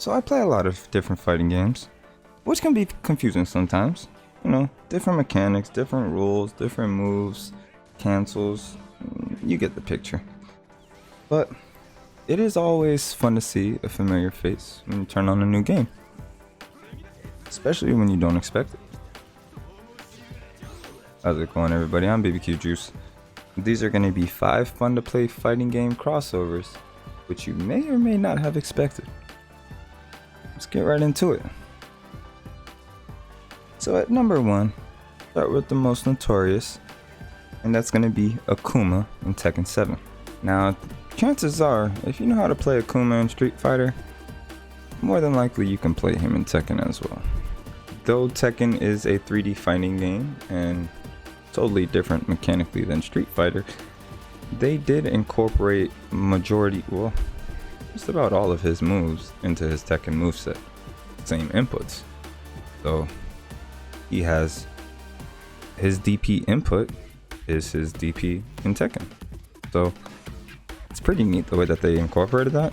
So I play a lot of different fighting games, which can be confusing sometimes. You know, different mechanics, different rules, different moves, cancels, you get the picture. But it is always fun to see a familiar face when you turn on a new game, especially when you don't expect it. How's it going, everybody? I'm BBQ Juice. These are going to be 5 fun to play fighting game crossovers, which you may or may not have expected. Let's get right into it. So at number 1, start with the most notorious, and that's going to be Akuma in Tekken 7. Now, chances are, if you know how to play Akuma in Street Fighter, more than likely you can play him in Tekken as well. Though Tekken is a 3D fighting game and totally different mechanically than Street Fighter, they did incorporate just about all of his moves into his Tekken moveset. Same inputs. So he has his DP input is his DP in Tekken. So it's pretty neat the way that they incorporated that.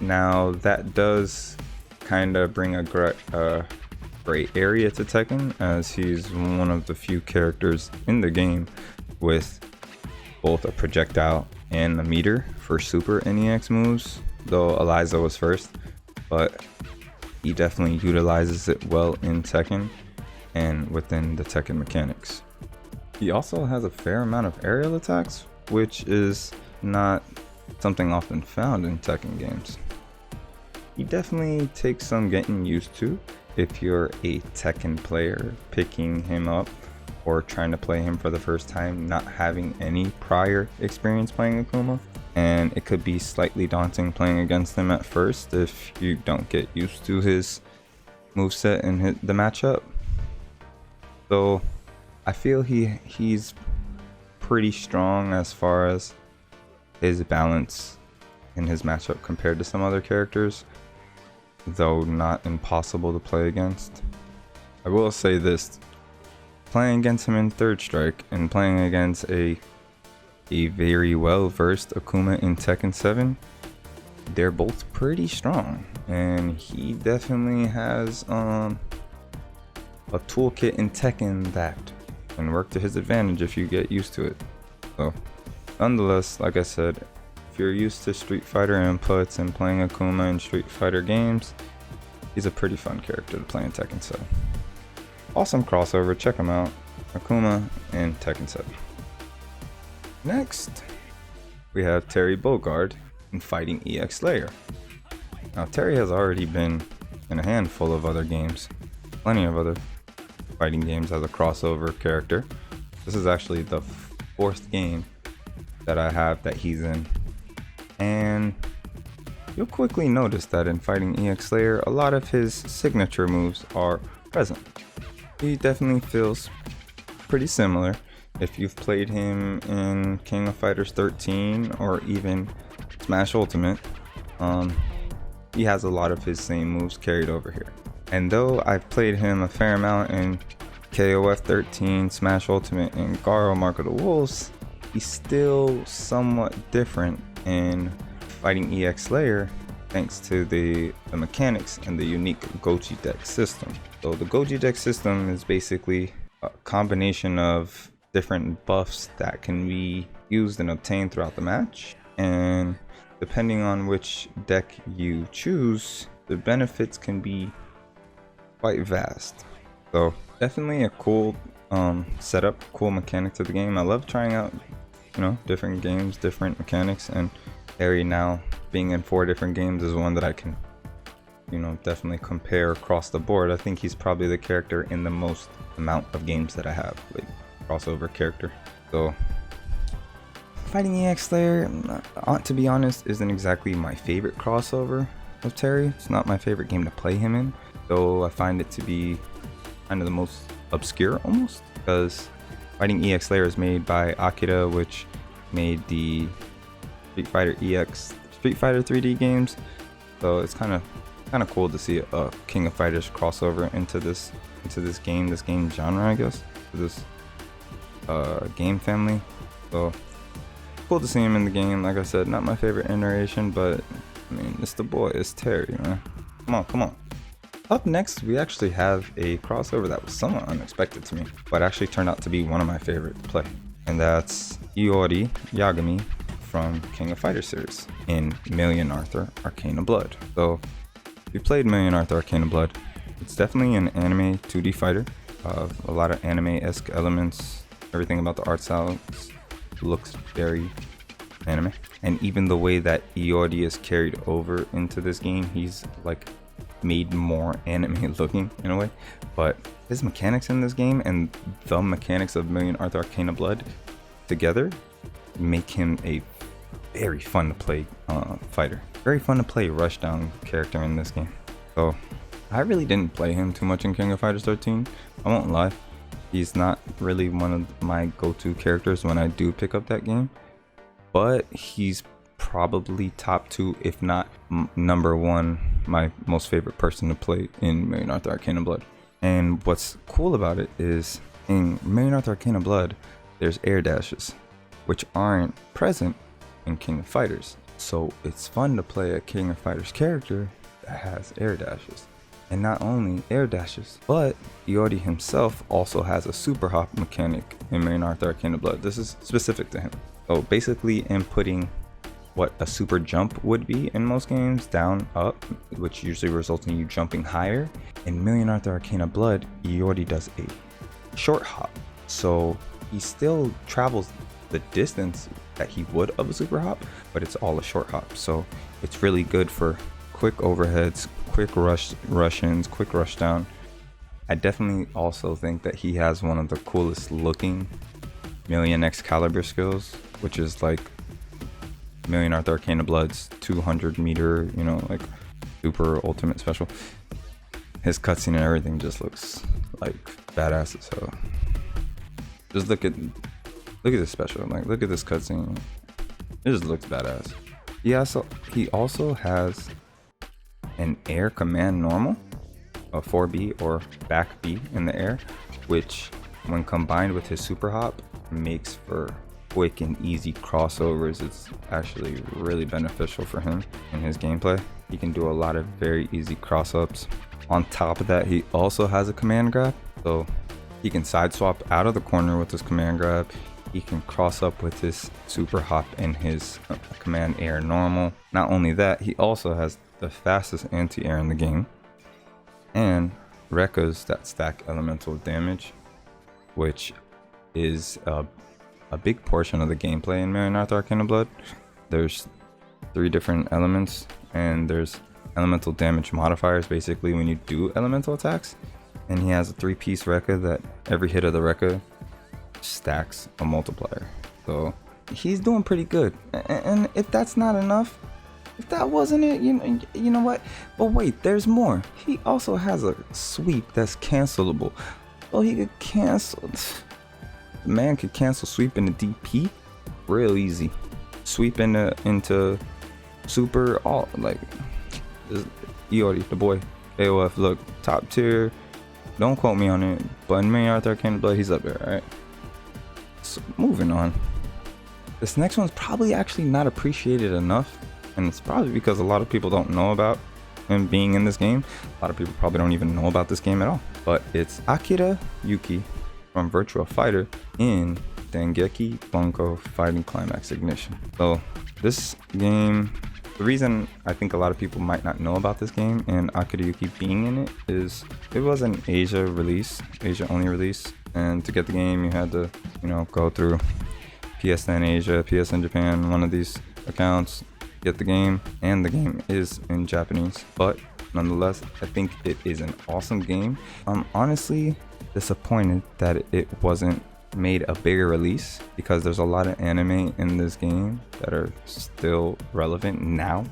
Now that does kind of bring a gray area to Tekken, as he's one of the few characters in the game with both a projectile and a meter for super NEX moves, though Eliza was first, but he definitely utilizes it well in Tekken and within the Tekken mechanics. He also has a fair amount of aerial attacks, which is not something often found in Tekken games. He definitely takes some getting used to if you're a Tekken player picking him up or trying to play him for the first time, not having any prior experience playing Akuma, and it could be slightly daunting playing against him at first if you don't get used to his moveset and the matchup. So I feel he's pretty strong as far as his balance in his matchup compared to some other characters, though not impossible to play against. I will say this, playing against him in Third Strike and playing against a very well versed Akuma in Tekken 7, they're both pretty strong, and he definitely has a toolkit in Tekken that can work to his advantage if you get used to it. So nonetheless, like I said, if you're used to Street Fighter inputs and playing Akuma in Street Fighter games, he's a pretty fun character to play in Tekken 7. Awesome crossover, check him out. Akuma in Tekken 7. Next, we have Terry Bogard in Fighting EX Slayer. Now, Terry has already been in a handful of other games, plenty of other fighting games as a crossover character. This is actually the 4th game that I have that he's in. And you'll quickly notice that in Fighting EX Slayer, a lot of his signature moves are present. He definitely feels pretty similar. If you've played him in King of Fighters 13 or even Smash Ultimate, he has a lot of his same moves carried over here. And though I've played him a fair amount in KOF 13, Smash Ultimate, and Garo Mark of the Wolves, he's still somewhat different in Fighting EX Slayer thanks to the mechanics and the unique Goji deck system. So the Goji deck system is basically a combination of different buffs that can be used and obtained throughout the match, and depending on which deck you choose, the benefits can be quite vast. So definitely a cool setup, cool mechanic to the game. I love trying out, different games, different mechanics, and Harry now being in 4 different games is one that I can, definitely compare across the board. I think he's probably the character in the most amount of games that I have, like crossover character. So Fighting EX Slayer, to be honest, isn't exactly my favorite crossover of Terry. It's not my favorite game to play him in, though I find it to be kind of the most obscure almost, because Fighting EX Slayer is made by Akira, which made the Street Fighter 3D games. So it's kind of cool to see a King of Fighters crossover into this game genre, I guess, to this game family. So cool to see him in the game. Like I said, not my favorite iteration, but I mean, it's the boy, it's Terry, man. Come on, come on. Up next, we actually have a crossover that was somewhat unexpected to me, but actually turned out to be one of my favorite play. And that's Audie Yagami from King of Fighters series in Million Arthur Arcana Blood. So, if you played Million Arthur Arcana Blood, it's definitely an anime 2D fighter. A lot of anime-esque elements. Everything about the art style looks very anime. And even the way that Iori is carried over into this game, he's like made more anime looking in a way. But his mechanics in this game and the mechanics of Million Arthur Arcana Blood together make him a very fun to play fighter. Very fun to play rushdown character in this game. So I really didn't play him too much in King of Fighters 13. I won't lie. He's not really one of my go-to characters when I do pick up that game. But he's probably top 2, if not number 1, my most favorite person to play in Million Arthur Arcana Blood. And what's cool about it is in Million Arthur Arcana Blood, there's air dashes, which aren't present in King of Fighters. So it's fun to play a King of Fighters character that has air dashes. And not only air dashes, but Iori himself also has a super hop mechanic in Million Arthur Arcana Blood. This is specific to him. So basically inputting what a super jump would be in most games, down, up, which usually results in you jumping higher. In Million Arthur Arcana Blood, Iori does a short hop. So he still travels the distance that he would of a super hop, but it's all a short hop. So it's really good for quick overheads, quick rush-ins, quick rush down. I definitely also think that he has one of the coolest looking Million Excalibur skills, which is like Million Arthur Arcana Blood's 200 meter, you know, like super ultimate special. His cutscene and everything just looks like badass as hell. Just look at this special, like look at this cutscene. It just looks badass. He also has an air command normal, a 4B or back B in the air, which when combined with his super hop makes for quick and easy crossovers. It's actually really beneficial for him in his gameplay. He can do a lot of very easy cross ups. On top of that, he also has a command grab, so he can side swap out of the corner with his command grab. He can cross up with his super hop and his command air normal. Not only that, he also has the fastest anti-air in the game and Rekkas that stack elemental damage, which is a big portion of the gameplay in Million Arthur Arcana Blood. There's 3 different elements and there's elemental damage modifiers basically when you do elemental attacks, and he has a 3-piece Rekka that every hit of the Rekka stacks a multiplier. So he's doing pretty good. And if that's not enough, if that wasn't it, you know what? But wait, there's more. He also has a sweep that's cancelable. So he could cancel. The man could cancel sweep into DP real easy. Sweep into super, all like Iori, the boy. AOF, look, top tier. Don't quote me on it, but in Million Arthur Arcana Blood, he's up there, alright? So moving on. This next one's probably actually not appreciated enough. And it's probably because a lot of people don't know about him being in this game. A lot of people probably don't even know about this game at all. But it's Akira Yuki from Virtua Fighter in Dengeki Bunko Fighting Climax Ignition. So this game, the reason I think a lot of people might not know about this game and Akira Yuki being in it is it was an Asia only release. And to get the game, you had to, go through PSN Asia, PSN Japan, one of these accounts, get the game, and the game is in Japanese, but nonetheless I think it is an awesome game. I'm honestly disappointed that it wasn't made a bigger release, because there's a lot of anime in this game that are still relevant now,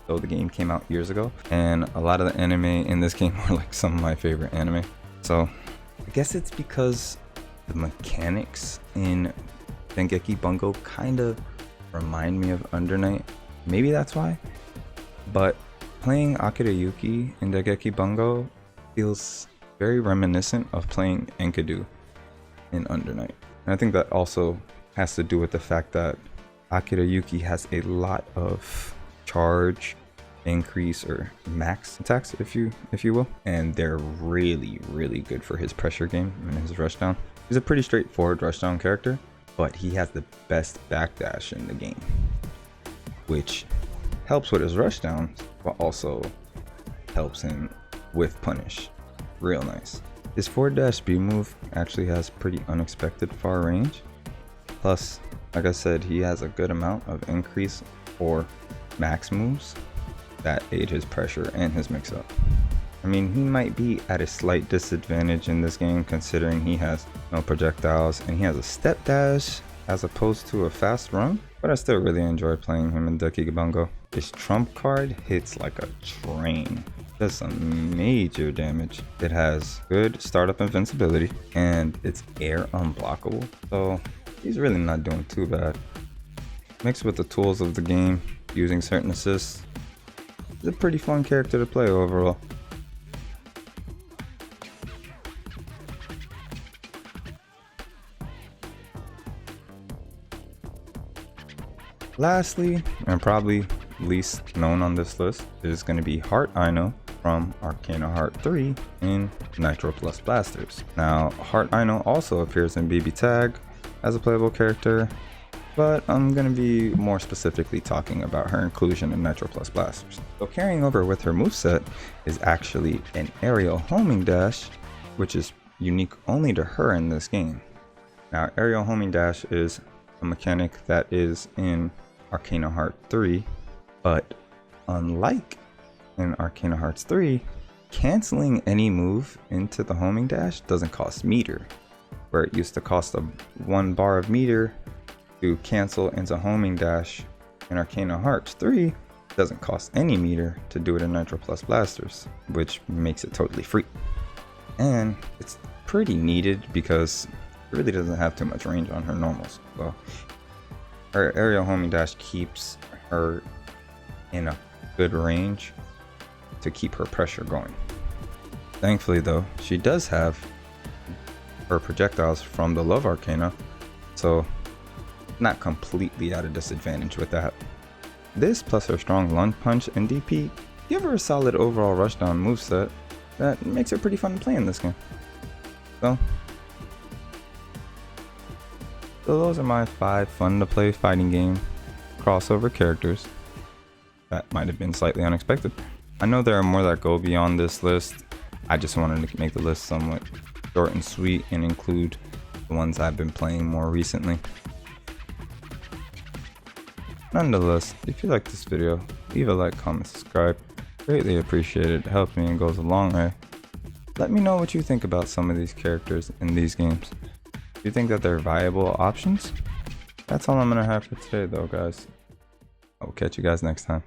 though the game came out years ago, and a lot of the anime in this game were like some of my favorite anime. So I guess it's because the mechanics in Dengeki Bunko kind of remind me of Under Night. Maybe that's why, but playing Akira Yuki in Dengeki Bunko feels very reminiscent of playing Enkidu in Under Night. And I think that also has to do with the fact that Akira Yuki has a lot of charge increase or max attacks, if you will, and they're really good for his pressure game and his rushdown. He's a pretty straightforward rushdown character, but he has the best backdash in the game, which helps with his rushdown, but also helps him with punish. Real nice. His forward dash B move actually has pretty unexpected far range. Plus, like I said, he has a good amount of increase or max moves that aid his pressure and his mix-up. I mean, he might be at a slight disadvantage in this game considering he has no projectiles and he has a step dash as opposed to a fast run, but I still really enjoy playing him in Deki Bungo. His trump card hits like a train. Does some major damage. It has good startup invincibility and it's air unblockable, so he's really not doing too bad. Mixed with the tools of the game, using certain assists, he's a pretty fun character to play overall. Lastly, and probably least known on this list, is going to be Hart Aino from Arcana Heart 3 in Nitroplus Blasterz. Now, Hart Aino also appears in BB Tag as a playable character, but I'm going to be more specifically talking about her inclusion in Nitroplus Blasterz. So carrying over with her moveset is actually an aerial homing dash, which is unique only to her in this game. Now, aerial homing dash is a mechanic that is in Arcana Heart 3, but unlike in Arcana Hearts 3, canceling any move into the homing dash doesn't cost meter, where it used to cost 1 bar of meter to cancel into homing dash. In Arcana Hearts 3, it doesn't cost any meter to do it in Nitroplus Blasterz, which makes it totally free. And it's pretty needed because it really doesn't have too much range on her normals. So her aerial homing dash keeps her in a good range to keep her pressure going. Thankfully though, she does have her projectiles from the Love Arcana, so not completely at a disadvantage with that. This plus her strong lunge punch and DP give her a solid overall rushdown moveset that makes it pretty fun to play in this game. So those are my 5 fun to play fighting game crossover characters that might have been slightly unexpected. I know there are more that go beyond this list. I just wanted to make the list somewhat short and sweet and include the ones I've been playing more recently. Nonetheless, if you like this video, leave a like, comment, subscribe. Greatly appreciated. It helps me and goes a long way. Let me know what you think about some of these characters in these games. Do you think that they're viable options? That's all I'm gonna have for today though, guys. I will catch you guys next time.